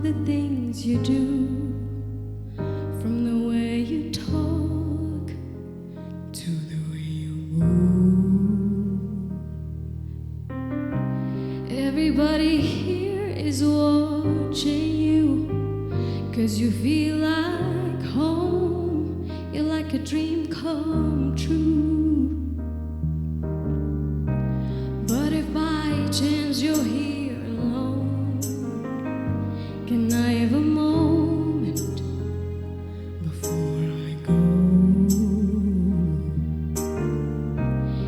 the things you do, from the way you talk to the way you move. Everybody here is watching you, 'cause you feel like home. You're like a dream come true. But if by chance you're here alone, can I have a moment before I go?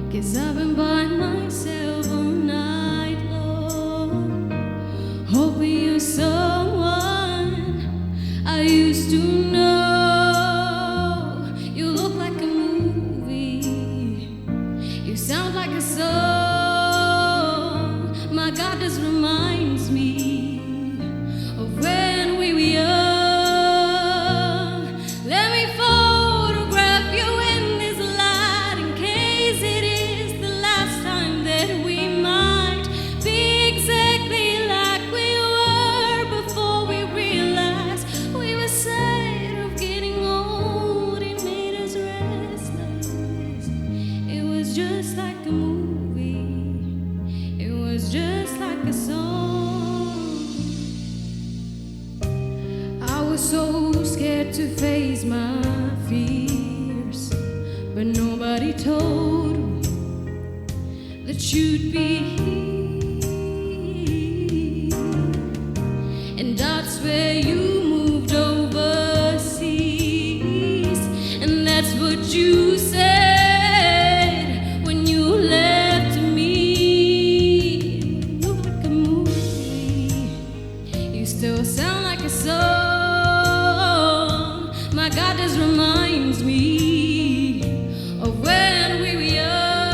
'Cause I've been by myself all night long, hoping you're someone I used to know. You look like a movie, you sound like a song. My God, this reminds me of when we were young. Let me photograph you in this light, in case it is the last time that we might be exactly like we were before we realized we were sad of getting old. It made us restless. It was just like a movie, it was just like a song. I was so scared to face my fears, but nobody told me that you'd be here. And that's where you moved overseas, and that's what you said when you left me. You look like a movie, you still sound like a song. My God, this reminds me of when we were young.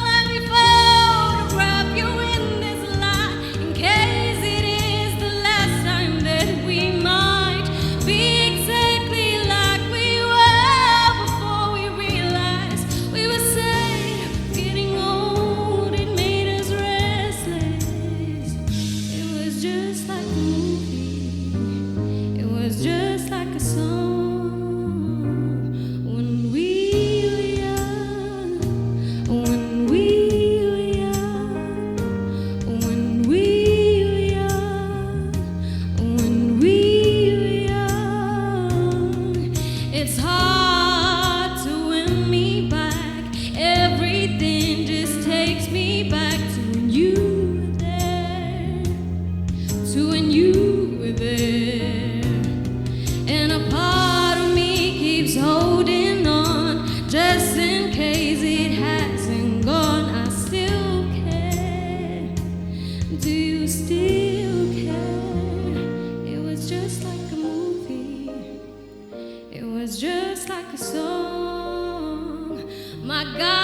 Let me photograph you in this light, in case it is the last time that we might be exactly like we were before we realized we were sad, getting old. It made us restless. It was just like a movie, it was just like a song. When we were young, when we were young, when we were young, when we were young. It's hard to win me back. Everything just takes me back to when you were there, to when you were there. And a part of me keeps holding on, just in case it hasn't gone. I still care. Do you still care? It was just like a movie, it was just like a song. My God,